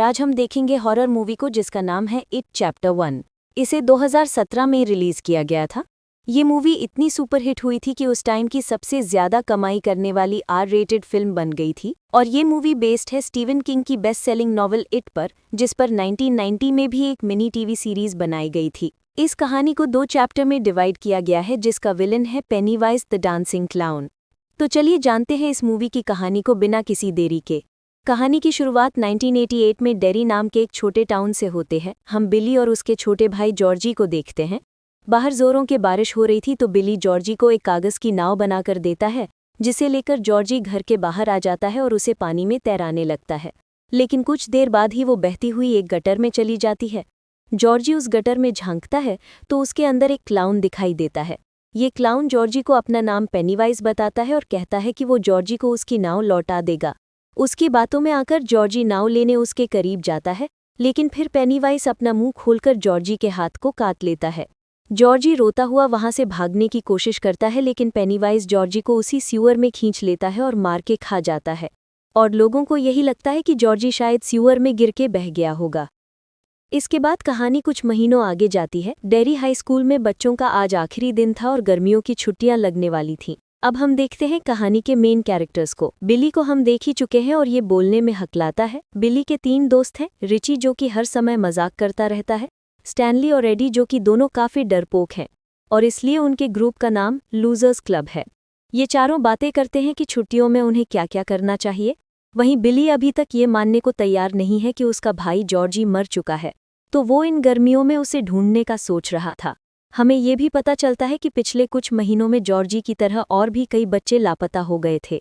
आज हम देखेंगे हॉरर मूवी को जिसका नाम है इट चैप्टर 1। इसे 2017 में रिलीज किया गया था। ये मूवी इतनी सुपरहिट हुई थी कि उस टाइम की सबसे ज्यादा कमाई करने वाली R-रेटेड फिल्म बन गई थी। और ये मूवी बेस्ड है स्टीवन किंग की बेस्ट सेलिंग नॉवल इट पर, जिस पर 1990 में भी एक मिनी टीवी सीरीज बनाई गई थी। इस कहानी को 2 चैप्टर में डिवाइड किया गया है, जिसका विलन है पेनीवाइज द डांसिंग क्लाउन। तो चलिए जानते हैं इस मूवी की कहानी को बिना किसी देरी के। कहानी की शुरुआत 1988 में डेरी नाम के एक छोटे टाउन से होते हैं। हम बिली और उसके छोटे भाई जॉर्जी को देखते हैं। बाहर जोरों के बारिश हो रही थी तो बिली जॉर्जी को एक कागज की नाव बनाकर देता है, जिसे लेकर जॉर्जी घर के बाहर आ जाता है और उसे पानी में तैराने लगता है। लेकिन कुछ देर बाद ही वो बहती हुई एक गटर में चली जाती है। जॉर्जी उस गटर में झांकता है तो उसके अंदर एक क्लाउन दिखाई देता है। ये क्लाउन जॉर्जी को अपना नाम पेनीवाइज बताता है और कहता है कि वो जॉर्जी को उसकी नाव लौटा देगा। उसकी बातों में आकर जॉर्जी नाव लेने उसके करीब जाता है, लेकिन फिर पेनीवाइज अपना मुंह खोलकर जॉर्जी के हाथ को काट लेता है। जॉर्जी रोता हुआ वहां से भागने की कोशिश करता है, लेकिन पेनीवाइज जॉर्जी को उसी सीवर में खींच लेता है और मार के खा जाता है। और लोगों को यही लगता है कि जॉर्जी शायद सीवर में गिर के बह गया होगा। इसके बाद कहानी कुछ महीनों आगे जाती है। डेरी हाई स्कूल में बच्चों का आज आखिरी दिन था और गर्मियों की छुट्टियां लगने वाली थीं। अब हम देखते हैं कहानी के मेन कैरेक्टर्स को। बिली को हम देख ही चुके हैं और ये बोलने में हकलाता है। बिली के 3 दोस्त हैं, रिची जो कि हर समय मजाक करता रहता है, स्टैनली और एडी जो कि दोनों काफी डरपोक हैं और इसलिए उनके ग्रुप का नाम लूजर्स क्लब है। ये चारों बातें करते हैं कि छुट्टियों में उन्हें क्या क्या करना चाहिए। वहीं बिली अभी तक ये मानने को तैयार नहीं है कि उसका भाई जॉर्जी मर चुका है, तो वो इन गर्मियों में उसे ढूंढने का सोच रहा था। हमें ये भी पता चलता है कि पिछले कुछ महीनों में जॉर्जी की तरह और भी कई बच्चे लापता हो गए थे।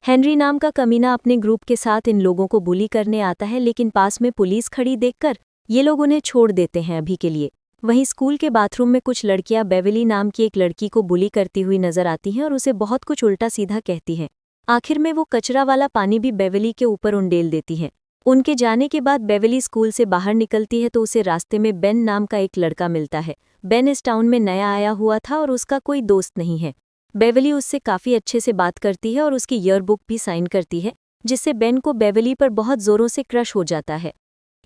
हेनरी नाम का कमीना अपने ग्रुप के साथ इन लोगों को बुली करने आता है, लेकिन पास में पुलिस खड़ी देखकर ये लोग उन्हें छोड़ देते हैं अभी के लिए। वहीं स्कूल के बाथरूम में कुछ लड़कियां बेविली नाम की एक लड़की को बुली करती हुई नजर आती हैं और उसे बहुत कुछ उल्टा सीधा कहती हैं। आखिर में वो कचरा वाला पानी भी बेविली के ऊपर उंडेल देती हैं। उनके जाने के बाद बेविली स्कूल से बाहर निकलती है तो उसे रास्ते में बेन नाम का एक लड़का मिलता है। बेन इस टाउन में नया आया हुआ था और उसका कोई दोस्त नहीं है। बेविली उससे काफी अच्छे से बात करती है और उसकी ईयरबुक भी साइन करती है, जिससे बेन को बेविली पर बहुत जोरों से क्रश हो जाता है।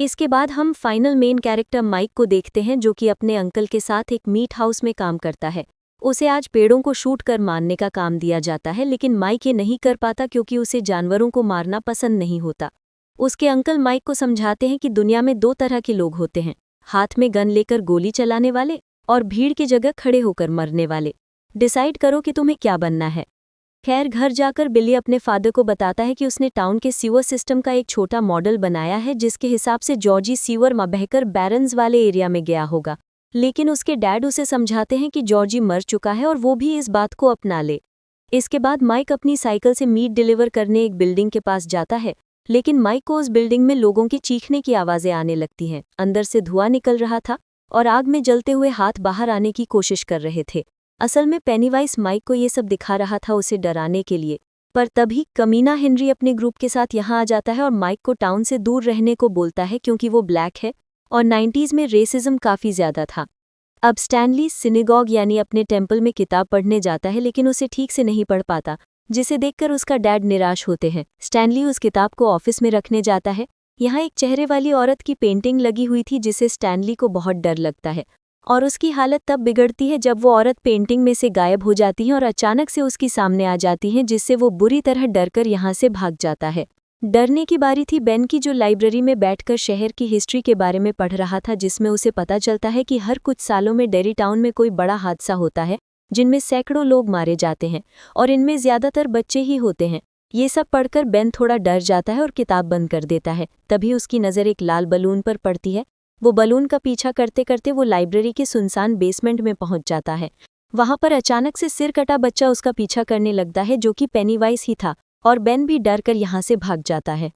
इसके बाद हम फाइनल मेन कैरेक्टर माइक को देखते हैं, जो कि अपने अंकल के साथ एक मीट हाउस में काम करता है। उसे आज पेड़ों को शूट कर मारने का काम दिया जाता है, लेकिन माइक ये नहीं कर पाता क्योंकि उसे जानवरों को मारना पसंद नहीं होता। उसके अंकल माइक को समझाते हैं कि दुनिया में 2 तरह के लोग होते हैं, हाथ में गन लेकर गोली चलाने वाले और भीड़ की जगह खड़े होकर मरने वाले। डिसाइड करो कि तुम्हें क्या बनना है। खैर, घर जाकर बिली अपने फादर को बताता है कि उसने टाउन के सीवर सिस्टम का एक छोटा मॉडल बनाया है, जिसके हिसाब से जॉर्जी सीवर में बहकर बैरन्स वाले एरिया में गया होगा। लेकिन उसके डैड उसे समझाते हैं कि जॉर्जी मर चुका है और वो भी इस बात को अपना ले। इसके बाद माइक अपनी साइकिल से मीट डिलीवर करने एक बिल्डिंग के पास जाता है, लेकिन माइक को उस बिल्डिंग में लोगों की चीखने की आवाजें आने लगती हैं। अंदर से धुआं निकल रहा था और आग में जलते हुए हाथ बाहर आने की कोशिश कर रहे थे। असल में पेनीवाइज माइक को ये सब दिखा रहा था उसे डराने के लिए। पर तभी कमीना हेनरी अपने ग्रुप के साथ यहाँ आ जाता है और माइक को टाउन से दूर रहने को बोलता है, क्योंकि वो ब्लैक है और 90s में रेसिज्म काफी ज्यादा था। अब स्टैनली सिनेगॉग यानी अपने टेम्पल में किताब पढ़ने जाता है, लेकिन उसे ठीक से नहीं पढ़ पाता, जिसे देखकर उसका डैड निराश होते हैं। स्टैनली उस किताब को ऑफिस में रखने जाता है। यहाँ एक चेहरे वाली औरत की पेंटिंग लगी हुई थी, जिसे स्टैनली को बहुत डर लगता है और उसकी हालत तब बिगड़ती है जब वो औरत पेंटिंग में से गायब हो जाती है और अचानक से उसकी सामने आ जाती है, जिससे वो बुरी तरह डरकर यहाँ से भाग जाता है। डरने की बारी थी बेन की, जो लाइब्रेरी में बैठकर शहर की हिस्ट्री के बारे में पढ़ रहा था, जिसमें उसे पता चलता है कि हर कुछ सालों में डेरी टाउन में कोई बड़ा हादसा होता है, जिनमें सैकड़ों लोग मारे जाते हैं और इनमें ज्यादातर बच्चे ही होते हैं। ये सब पढ़कर बेन थोड़ा डर जाता है और किताब बंद कर देता है। तभी उसकी नज़र एक लाल बलून पर पड़ती है। वो बलून का पीछा करते करते वो लाइब्रेरी के सुनसान बेसमेंट में पहुंच जाता है। वहां पर अचानक से सिर कटा बच्चा उसका पीछा करने लगता है, जो कि पेनीवाइज ही था, और बेन भी डर कर यहाँ से भाग जाता है।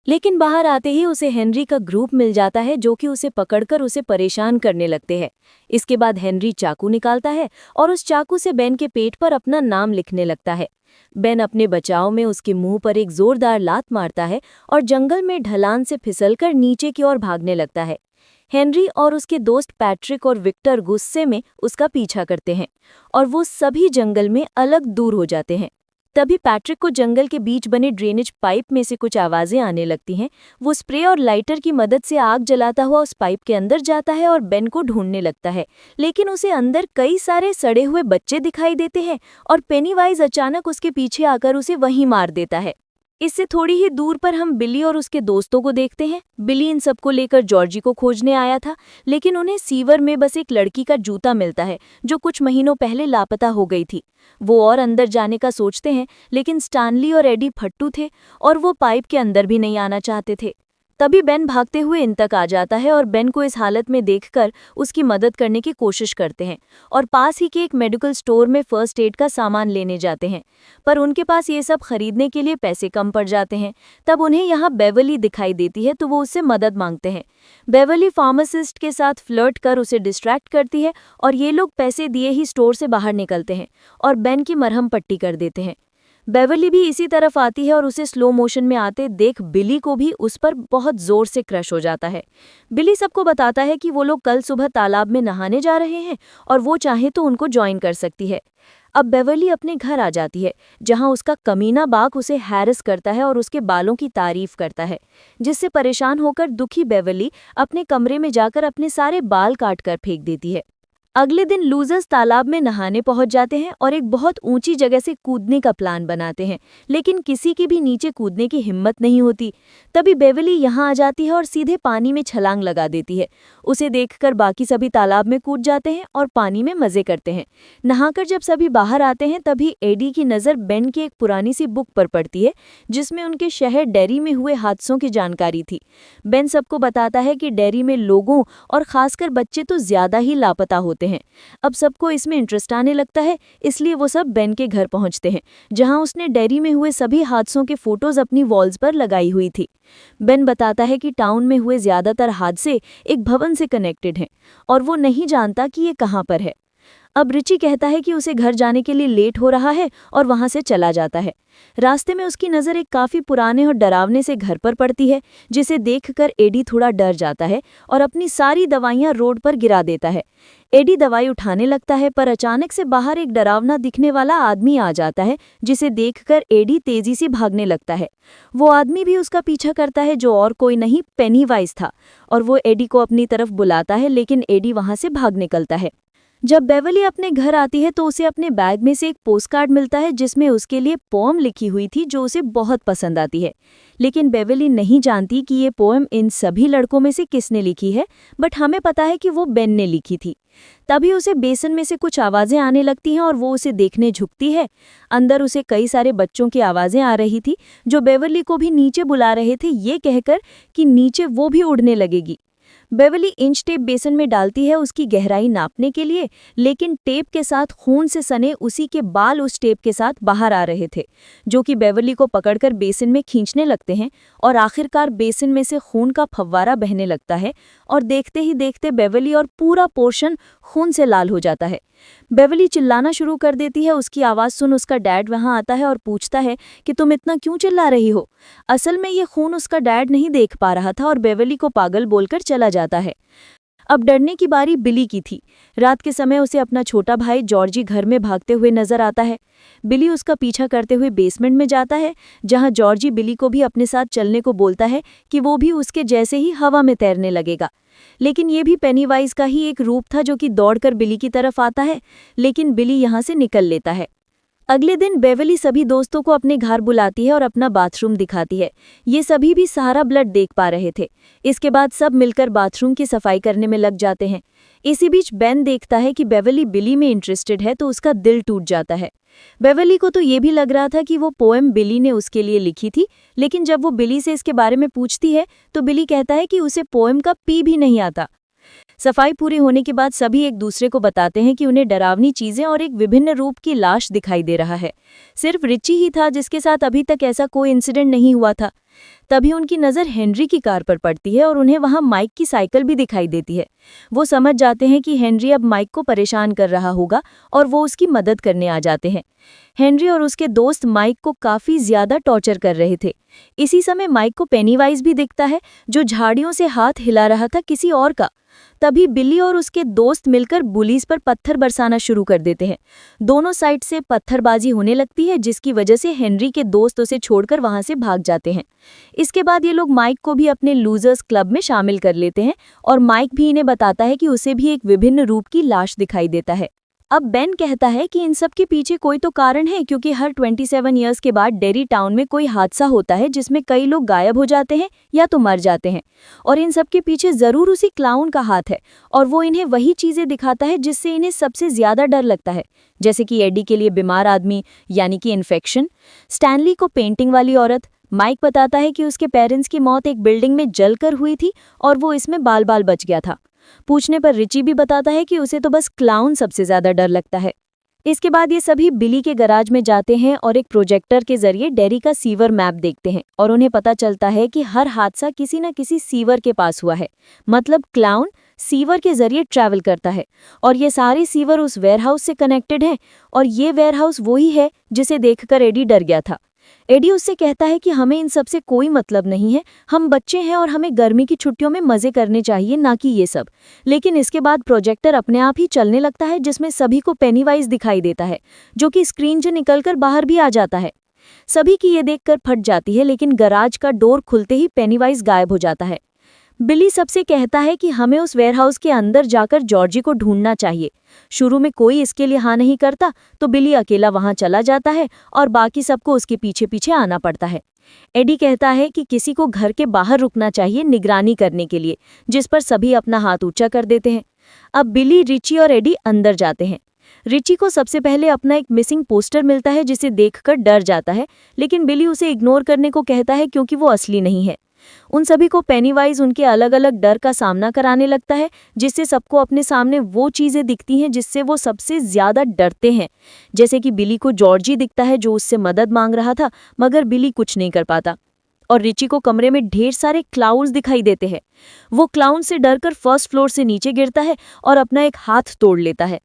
लेकिन बाहर आते ही उसे हेनरी का ग्रुप मिल जाता है, जो कि उसे पकड़कर उसे परेशान करने लगते हैं। इसके बाद हेनरी चाकू निकालता है और उस चाकू से बेन के पेट पर अपना नाम लिखने लगता है। बेन अपने बचाव में उसके मुंह पर एक जोरदार लात मारता है और जंगल में ढलान से फिसलकर नीचे की ओर भागने लगता है। हेनरी और उसके दोस्त पैट्रिक और विक्टर गुस्से में उसका पीछा करते हैं और वो सभी जंगल में अलग दूर हो जाते हैं। तभी पैट्रिक को जंगल के बीच बने ड्रेनेज पाइप में से कुछ आवाजें आने लगती हैं। वो स्प्रे और लाइटर की मदद से आग जलाता हुआ उस पाइप के अंदर जाता है और बेन को ढूंढने लगता है, लेकिन उसे अंदर कई सारे सड़े हुए बच्चे दिखाई देते हैं और पेनीवाइज अचानक उसके पीछे आकर उसे वहीं मार देता है। इससे थोड़ी ही दूर पर हम बिली और उसके दोस्तों को देखते हैं। बिली इन सबको लेकर जॉर्जी को खोजने आया था, लेकिन उन्हें सीवर में बस एक लड़की का जूता मिलता है जो कुछ महीनों पहले लापता हो गई थी। वो और अंदर जाने का सोचते हैं, लेकिन स्टानली और एडी फट्टू थे और वो पाइप के अंदर भी नहीं आना चाहते थे। तभी बेन भागते हुए इन तक आ जाता है और बेन को इस हालत में देखकर उसकी मदद करने की कोशिश करते हैं और पास ही के एक मेडिकल स्टोर में फर्स्ट एड का सामान लेने जाते हैं, पर उनके पास ये सब खरीदने के लिए पैसे कम पड़ जाते हैं। तब उन्हें यहाँ बेवर्ली दिखाई देती है तो वो उससे मदद मांगते हैं। बेवर्ली फार्मासिस्ट के साथ फ्लर्ट कर उसे डिस्ट्रैक्ट करती है और ये लोग पैसे दिए ही स्टोर से बाहर निकलते हैं और बेन की मरहम पट्टी कर देते हैं। बेवर्ली भी इसी तरफ आती है और उसे स्लो मोशन में आते देख बिली को भी उस पर बहुत जोर से क्रश हो जाता है। बिली सबको बताता है कि वो लोग कल सुबह तालाब में नहाने जा रहे हैं और वो चाहे तो उनको ज्वाइन कर सकती है। अब बेवर्ली अपने घर आ जाती है, जहां उसका कमीना बाघ उसे हैरेस करता है और उसके बालों की तारीफ करता है, जिससे परेशान होकर दुखी बेवर्ली अपने कमरे में जाकर अपने सारे बाल काट कर फेंक देती है। अगले दिन लूजर्स तालाब में नहाने पहुंच जाते हैं और एक बहुत ऊंची जगह से कूदने का प्लान बनाते हैं, लेकिन किसी की भी नीचे कूदने की हिम्मत नहीं होती। तभी बेवर्ली यहां आ जाती है और सीधे पानी में छलांग लगा देती है। उसे देखकर बाकी सभी तालाब में कूद जाते हैं और पानी में मजे करते हैं। नहाकर जब सभी बाहर आते हैं तभी एडी की नज़र बेन की एक पुरानी सी बुक पर पड़ती है, जिसमें उनके शहर डेरी में हुए हादसों की जानकारी थी। बेन सबको बताता है कि डेरी में लोगों और खासकर बच्चे तो ज्यादा ही लापता होते हैं। अब सबको इसमें इंटरेस्ट आने लगता है, इसलिए वो सब बेन के घर पहुंचते हैं, जहां उसने डेयरी में हुए सभी हादसों के फोटोज अपनी वॉल्स पर लगाई हुई थी। बेन बताता है कि टाउन में हुए ज्यादातर हादसे एक भवन से कनेक्टेड हैं और वो नहीं जानता कि ये कहां पर है। अब रिची कहता है कि उसे घर जाने के लिए लेट हो रहा है और वहां से चला जाता है। रास्ते में उसकी नज़र एक काफी पुराने और डरावने से घर पर पड़ती है, जिसे देखकर एडी थोड़ा डर जाता है और अपनी सारी दवाइयां रोड पर गिरा देता है। एडी दवाई उठाने लगता है, पर अचानक से बाहर एक डरावना दिखने वाला आदमी आ जाता है, जिसे देखकर एडी तेजी से भागने लगता है। वो आदमी भी उसका पीछा करता है, जो और कोई नहीं पेनीवाइज था, और वो एडी को अपनी तरफ बुलाता है, लेकिन एडी वहां से भाग निकलता है। जब बेवर्ली अपने घर आती है तो उसे अपने बैग में से एक पोस्टकार्ड मिलता है, जिसमें उसके लिए पोएम लिखी हुई थी जो उसे बहुत पसंद आती है। लेकिन बेवर्ली नहीं जानती कि ये पोएम इन सभी लड़कों में से किसने लिखी है, बट हमें पता है कि वो बेन ने लिखी थी। तभी उसे बेसन में से कुछ आवाजें आने लगती हैं और वो उसे देखने झुकती है। अंदर उसे कई सारे बच्चों की आवाजें आ रही थी, जो बेवर्ली को भी नीचे बुला रहे थे, ये कहकर कि नीचे वो भी उड़ने लगेगी। बेवर्ली इंच टेप बेसन में डालती है उसकी गहराई नापने के लिए, लेकिन टेप के साथ खून से सने उसी के बाल उस टेप के साथ बाहर आ रहे थे, जो कि बेवर्ली को पकड़कर बेसन में खींचने लगते हैं और आखिरकार बेसन में से खून का फव्वारा बहने लगता है और देखते ही देखते बेवर्ली और पूरा पोर्शन खून से लाल हो जाता है। बेवर्ली चिल्लाना शुरू कर देती है। उसकी आवाज़ सुन उसका डैड वहां आता है और पूछता है कि तुम इतना क्यों चिल्ला रही हो। असल में ये खून उसका डैड नहीं देख पा रहा था और बेवर्ली को पागल बोलकर चला जाता है। अब डरने की बारी बिली की थी। रात के समय उसे अपना छोटा भाई जॉर्जी घर में भागते हुए नजर आता है। बिली उसका पीछा करते हुए बेसमेंट में जाता है, जहां जॉर्जी बिली को भी अपने साथ चलने को बोलता है कि वो भी उसके जैसे ही हवा में तैरने लगेगा। लेकिन ये भी पेनीवाइज का ही एक रूप था, जो कि दौड़कर बिली की तरफ आता है, लेकिन बिली यहां से निकल लेता है। अगले दिन बेवर्ली सभी दोस्तों को अपने घर बुलाती है और अपना बाथरूम दिखाती है। ये सभी भी सारा ब्लड देख पा रहे थे। इसके बाद सब मिलकर बाथरूम की सफाई करने में लग जाते हैं। इसी बीच बेन देखता है कि बेवर्ली बिली में इंटरेस्टेड है, तो उसका दिल टूट जाता है। बेवर्ली को तो ये भी लग रहा था कि वो पोएम बिली ने उसके लिए लिखी थी, लेकिन जब वो बिली से इसके बारे में पूछती है तो बिली कहता है कि उसे पोएम का पी भी नहीं आता। सफाई पूरी होने के बाद सभी एक दूसरे को बताते हैं कि उन्हें डरावनी चीजें और एक विभिन्न रूप की लाश दिखाई दे रहा है। सिर्फ रिची ही था जिसके साथ अभी तक ऐसा कोई इंसिडेंट नहीं हुआ था। तभी उनकी नज़र हेनरी की कार पर पड़ती है और उन्हें वहां माइक की साइकिल भी दिखाई देती है। वो समझ जाते हैं कि हेनरी अब माइक को परेशान कर रहा होगा और वो उसकी मदद करने आ जाते हैं। हेनरी और उसके दोस्त माइक को काफी ज्यादा टॉर्चर कर रहे थे। इसी समय माइक को पेनीवाइज भी दिखता है, जो झाड़ियों से हाथ हिला रहा था किसी और का। तभी बिली और उसके दोस्त मिलकर बुलीज पर पत्थर बरसाना शुरू कर देते हैं। दोनों साइड से पत्थरबाजी होने लगती है, जिसकी वजह से हेनरी के दोस्त उसे छोड़कर वहां से भाग जाते हैं। इसके बाद ये लोग माइक को भी अपने लूजर्स क्लब में शामिल कर लेते हैं और माइक भी इन्हें बताता है कि उसे भी एक विभिन्न रूप की लाश दिखाई देता है। अब बेन कहता है कि इन सब के पीछे कोई तो कारण है, क्योंकि हर 27 इयर्स के बाद डेरी टाउन में कोई हादसा होता है जिसमें कई लोग गायब हो जाते हैं या तो मर जाते हैं, और इन सब के पीछे जरूर उसी क्लाउन का हाथ है। और वो इन्हें वही चीजें दिखाता है जिससे इन्हें सबसे ज्यादा डर लगता है, जैसे कि एडी के लिए बीमार आदमी यानी कि इन्फेक्शन, स्टैनली को पेंटिंग वाली औरत। माइक बताता है कि उसके पेरेंट्स की मौत एक बिल्डिंग में जलकर हुई थी और वो इसमें बाल बाल बच गया था। पूछने पर रिची भी बताता है कि उसे तो बस क्लाउन सबसे ज्यादा डर लगता है। इसके बाद ये सभी बिली के गैराज में जाते हैं और एक प्रोजेक्टर के जरिए डेरी का सीवर मैप देखते हैं, और उन्हें पता चलता है कि हर हादसा किसी न किसी सीवर के पास हुआ है। मतलब क्लाउन सीवर के जरिए ट्रैवल करता है, और ये सारे सीवर उस वेयरहाउस से कनेक्टेड हैं, और ये वेयरहाउस वही है जिसे देखकर एडी डर गया था। एडी उससे कहता है कि हमें इन सब से कोई मतलब नहीं है, हम बच्चे हैं और हमें गर्मी की छुट्टियों में मजे करने चाहिए, ना कि ये सब। लेकिन इसके बाद प्रोजेक्टर अपने आप ही चलने लगता है, जिसमें सभी को पेनीवाइज दिखाई देता है, जो कि स्क्रीन से निकलकर बाहर भी आ जाता है। सभी की ये देखकर फट जाती है, लेकिन गराज का डोर खुलते ही पेनीवाइज गायब हो जाता है। बिली सबसे कहता है कि हमें उस वेयरहाउस के अंदर जाकर जॉर्जी को ढूंढना चाहिए। शुरू में कोई इसके लिए हाँ नहीं करता, तो बिली अकेला वहां चला जाता है और बाकी सबको उसके पीछे पीछे आना पड़ता है। एडी कहता है कि किसी को घर के बाहर रुकना चाहिए निगरानी करने के लिए, जिस पर सभी अपना हाथ ऊंचा कर देते हैं। अब बिली, रिची और एडी अंदर जाते हैं। रिची को सबसे पहले अपना एक मिसिंग पोस्टर मिलता है, जिसे देखकर डर जाता है, लेकिन बिली उसे इग्नोर करने को कहता है क्योंकि वो असली नहीं है। उन सभी को पेनीवाइज उनके अलग अलग डर का सामना कराने लगता है, जिससे सबको अपने सामने वो चीजें दिखती हैं जिससे वो सबसे ज्यादा डरते हैं। जैसे कि बिली को जॉर्जी दिखता है, जो उससे मदद मांग रहा था, मगर बिली कुछ नहीं कर पाता। और रिची को कमरे में ढेर सारे क्लाउन्स दिखाई देते हैं। वो क्लाउन से डरकर फर्स्ट फ्लोर से नीचे गिरता है और अपना एक हाथ तोड़ लेता है।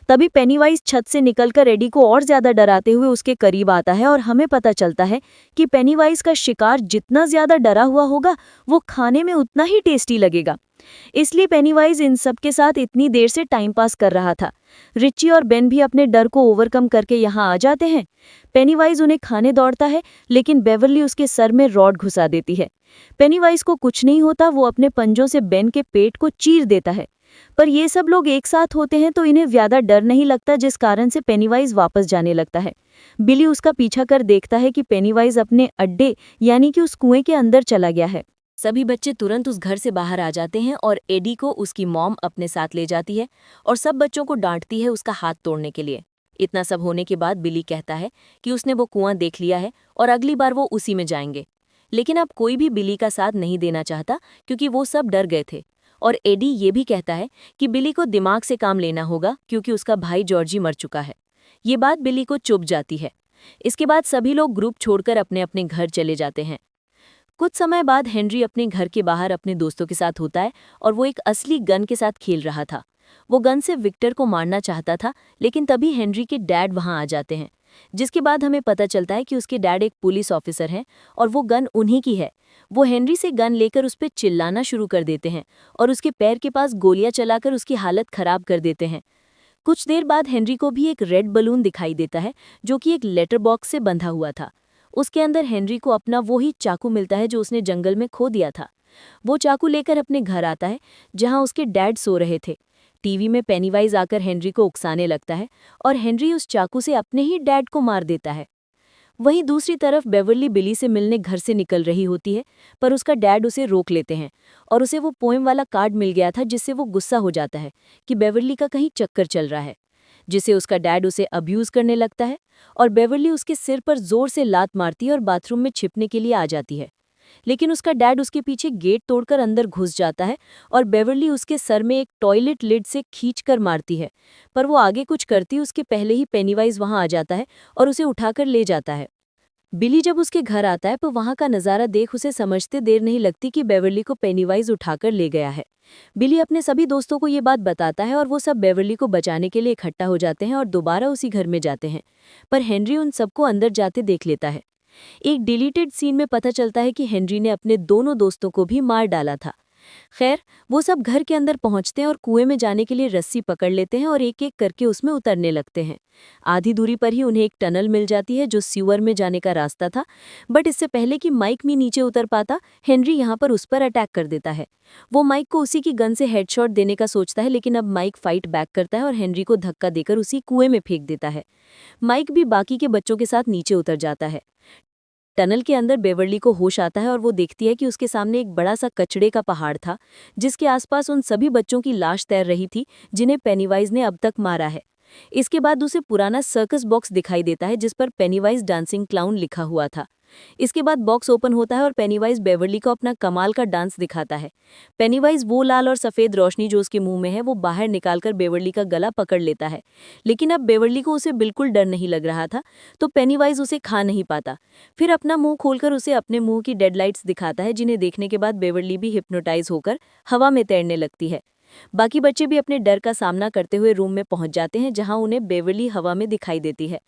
तभी पेनीवाइज छत से निकलकर एडी को और ज्यादा डराते हुए उसके करीब आता है, और हमें पता चलता है कि पेनीवाइज का शिकार जितना ज्यादा डरा हुआ होगा, वो खाने में उतना ही टेस्टी लगेगा। इसलिए पेनीवाइज इन सब के साथ इतनी देर से टाइम पास कर रहा था। रिची और बेन भी अपने डर को ओवरकम करके यहाँ आ जाते हैं। पेनीवाइज उन्हें खाने दौड़ता है, लेकिन बेवर्ली उसके सर में रॉड घुसा देती है। पेनीवाइज को कुछ नहीं होता, वो अपने पंजों से बेन के पेट को चीर देता है। पर ये सब लोग एक साथ होते हैं तो इन्हें ज्यादा डर नहीं लगता, जिस कारण से पेनीवाइज वापस जाने लगता है। बिली उसका पीछा कर देखता है कि पेनीवाइज अपने अड्डे यानी कि उस कुएं के अंदर चला गया है। सभी बच्चे तुरंत उस घर से बाहर आ जाते हैं और एडी को उसकी मॉम अपने साथ ले जाती है और सब बच्चों को डांटती है उसका हाथ तोड़ने के लिए। इतना सब होने के बाद बिली कहता है कि उसने वो कुआं देख लिया है और अगली बार वो उसी में जाएंगे। लेकिन अब कोई भी बिली का साथ नहीं देना चाहता, क्योंकि वो सब डर गए थे। और एडी ये भी कहता है कि बिली को दिमाग से काम लेना होगा, क्योंकि उसका भाई जॉर्जी मर चुका है। ये बात बिली को चुभ जाती है। इसके बाद सभी लोग ग्रुप छोड़कर अपने अपने घर चले जाते हैं। कुछ समय बाद हेनरी अपने घर के बाहर अपने दोस्तों के साथ होता है और वो एक असली गन के साथ खेल रहा था। वो गन से विक्टर को मारना चाहता था, लेकिन तभी हेनरी के डैड वहां आ जाते हैं, जिसके बाद हमें पता चलता है कि उसके डैड एक पुलिस ऑफिसर हैं और वो गन उन्हीं की है। वो हेनरी से गन लेकर उस पर चिल्लाना शुरू कर देते हैं और उसके पैर के पास गोलियां चलाकर उसकी हालत खराब कर देते हैं। कुछ देर बाद हेनरी को भी एक रेड बलून दिखाई देता है, जो कि एक लेटर बॉक्स से बंधा हुआ था। उसके अंदर हेनरी को अपना वो ही चाकू मिलता है जो उसने जंगल में खो दिया था। वो चाकू लेकर अपने घर आता है, जहां उसके डैड सो रहे थे। टीवी में पेनीवाइज आकर हेनरी को उकसाने लगता है और हेनरी उस चाकू से अपने ही डैड को मार देता है। वहीं दूसरी तरफ बेवर्ली बिली से मिलने घर से निकल रही होती है, पर उसका डैड उसे रोक लेते हैं और उसे वो पोएम वाला कार्ड मिल गया था, जिससे वो गुस्सा हो जाता है कि बेवर्ली का कहीं चक्कर चल रहा है, जिसे उसका डैड उसे अब्यूज करने लगता है और बेवर्ली उसके सिर पर जोर से लात मारती है और बाथरूम में छिपने के लिए आ जाती है। लेकिन उसका डैड उसके पीछे गेट तोड़कर अंदर घुस जाता है और बेवर्ली उसके सर में एक टॉयलेट लिड से खींचकर मारती है, पर वो आगे कुछ करती उसके पहले ही पेनीवाइज वहां आ जाता है और उसे उठाकर ले जाता है। बिली जब उसके घर आता है तो वहां का नज़ारा देख उसे समझते देर नहीं लगती कि बेवर्ली को पेनीवाइज उठाकर ले गया है। बिली अपने सभी दोस्तों को ये बात बताता है और वो सब बेवर्ली को बचाने के लिए इकट्ठा हो जाते हैं और दोबारा उसी घर में जाते हैं, पर हेनरी उन सबको अंदर जाते देख लेता है। एक डिलीटेड सीन में पता चलता है कि हेनरी ने अपने दोनों दोस्तों को भी मार डाला था। खैर, वो सब घर के अंदर पहुंचते हैं और कुएं में जाने के लिए रस्सी पकड़ लेते हैं और एक-एक करके उसमें उतरने लगते हैं। आधी दूरी पर ही उन्हें एक टनल मिल जाती है जो सीवर में जाने का रास्ता था, बट इससे पहले कि माइक भी नीचे उतर पाता, हेनरी यहाँ पर उस पर अटैक कर देता है। वो माइक को उसी की गन से हेडशॉट देने का सोचता है, लेकिन अब माइक फाइट बैक करता है और हेनरी को धक्का देकर उसी कुएं में फेंक देता है। माइक भी बाकी के बच्चों के साथ नीचे उतर जाता है। टनल के अंदर बेवर्ली को होश आता है और वो देखती है कि उसके सामने एक बड़ा सा कचड़े का पहाड़ था, जिसके आसपास उन सभी बच्चों की लाश तैर रही थी जिन्हें पेनीवाइज ने अब तक मारा है। इसके बाद उसे पुराना सर्कस बॉक्स दिखाई देता है जिस पर पेनीवाइज डांसिंग क्लाउन लिखा हुआ था। इसके बाद बॉक्स ओपन होता है और पेनीवाइज बेवर्ली को अपना कमाल का डांस दिखाता है। पेनीवाइज वो लाल और सफ़ेद रोशनी जो उसके मुंह में है वो बाहर निकालकर बेवर्ली का गला पकड़ लेता है, लेकिन अब बेवर्ली को उसे बिल्कुल डर नहीं लग रहा था, तो पेनीवाइज उसे खा नहीं पाता। फिर अपना मुंह खोलकर उसे अपने मुंह की डेडलाइट्स दिखाता है, जिन्हें देखने के बाद बेवर्ली भी हिप्नोटाइज होकर हवा में तैरने लगती है। बाकी बच्चे भी अपने डर का सामना करते हुए रूम में पहुंच जाते हैं जहां उन्हें बेवर्ली हवा में दिखाई देती है।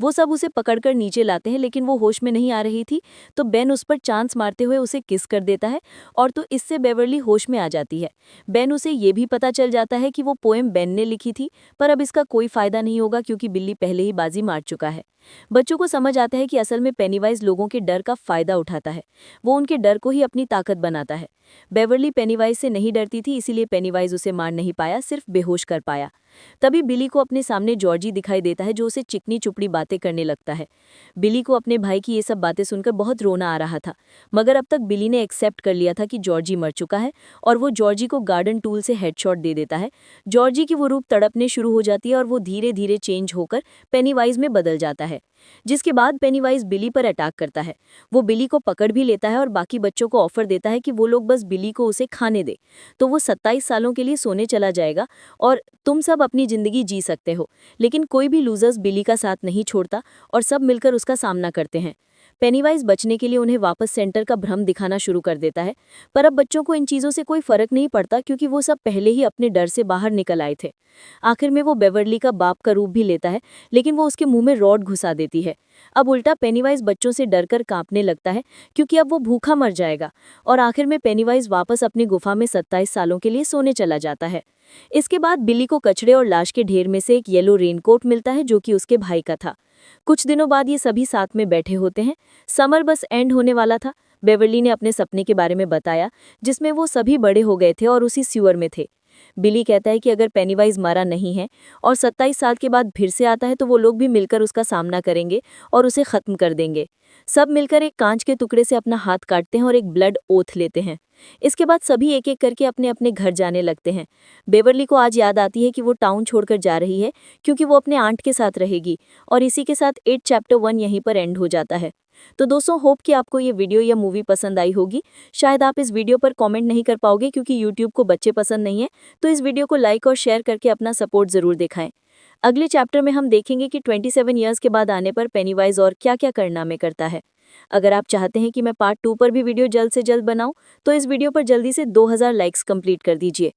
वो सब उसे पकड़कर नीचे लाते हैं, लेकिन वो होश में नहीं आ रही थी, तो बेन उस पर चांस मारते हुए उसे किस कर देता है और तो इससे बेवर्ली होश में आ जाती है। बेन उसे ये भी पता चल जाता है कि वो पोएम बेन ने लिखी थी, पर अब इसका कोई फायदा नहीं होगा क्योंकि बिल्ली पहले ही बाजी मार चुका है। बच्चों को समझ आता है कि असल में पेनीवाइज लोगों के डर का फायदा उठाता है। वो उनके डर को ही अपनी ताकत बनाता है। बेवर्ली पेनीवाइज से नहीं डरती थी, इसीलिए पेनीवाइज उसे मार नहीं पाया, सिर्फ बेहोश कर पाया। तभी बिली को अपने सामने जॉर्जी दिखाई देता है जो उसे चिकनी चुपड़ी बातें करने लगता है। बिली को अपने भाई की ये सब बातें सुनकर बहुत रोना आ रहा था, मगर अब तक बिली ने एक्सेप्ट कर लिया था कि जॉर्जी मर चुका है और वो जॉर्जी को गार्डन टूल से हेडशॉट दे देता है। जॉर्जी की वो रूप तड़पने शुरू हो जाती है और वो धीरे धीरे चेंज होकर पेनीवाइज में बदल जाता है, जिसके बाद पेनीवाइज बिली पर अटैक करता है। वो बिली को पकड़ भी लेता है और बाकी बच्चों को ऑफर देता है कि वो लोग बस बिली को उसे खाने दे, तो वो 27 सालों के लिए सोने चला जाएगा और तुम सब अपनी जिंदगी जी सकते हो। लेकिन कोई भी लूजर्स बिली का साथ नहीं छोड़ता और सब मिलकर उसका सामना करते हैं। पेनीवाइज बचने के लिए उन्हें वापस सेंटर का भ्रम दिखाना शुरू कर देता है, पर अब बच्चों को इन चीज़ों से कोई फर्क नहीं पड़ता क्योंकि वो सब पहले ही अपने डर से बाहर निकल आए थे। आखिर में वो बेवर्ली का बाप का रूप भी लेता है, लेकिन वो उसके मुंह में रॉड घुसा देती है। अब उल्टा पेनीवाइज बच्चों से डरकर कांपने लगता है क्योंकि अब वो भूखा मर जाएगा और आखिर में पेनीवाइज वापस अपनी गुफा में 27 सालों के लिए सोने चला जाता है। इसके बाद बिली को कचड़े और लाश के ढेर में से एक येलो रेनकोट मिलता है जो कि उसके भाई का था। कुछ दिनों बाद ये सभी साथ में बैठे होते हैं। समर बस एंड होने वाला था। बेवर्ली ने अपने सपने के बारे में बताया जिसमें वो सभी बड़े हो गए थे और उसी सीवर में थे। बिली कहता है कि अगर पेनीवाइज मरा नहीं है और 27 साल के बाद फिर से आता है तो वो लोग भी मिलकर उसका सामना करेंगे और उसे खत्म कर देंगे। सब मिलकर एक कांच के टुकड़े से अपना हाथ काटते हैं और एक ब्लड ओथ लेते हैं। इसके बाद सभी एक एक करके अपने अपने घर जाने लगते हैं। बेवर्ली को आज याद आती है कि वो टाउन छोड़कर जा रही है क्योंकि वो अपने आंट के साथ रहेगी और इसी के साथ 8 चैप्टर 1 यहीं पर एंड हो जाता है। तो दोस्तों, होप कि आपको ये वीडियो या मूवी पसंद आई होगी। शायद आप इस वीडियो पर कमेंट नहीं कर पाओगे क्योंकि यूट्यूब को बच्चे पसंद नहीं है, तो इस वीडियो को लाइक और शेयर करके अपना सपोर्ट जरूर दिखाएं। अगले चैप्टर में हम देखेंगे कि 27 ईयर्स के बाद आने पर पेनीवाइज और क्या क्या कारनामे करता है। अगर आप चाहते हैं कि मैं पार्ट 2 पर भी वीडियो जल्द से जल्द बनाऊं, तो इस वीडियो पर जल्दी से 2000 लाइक्स कंप्लीट कर दीजिए।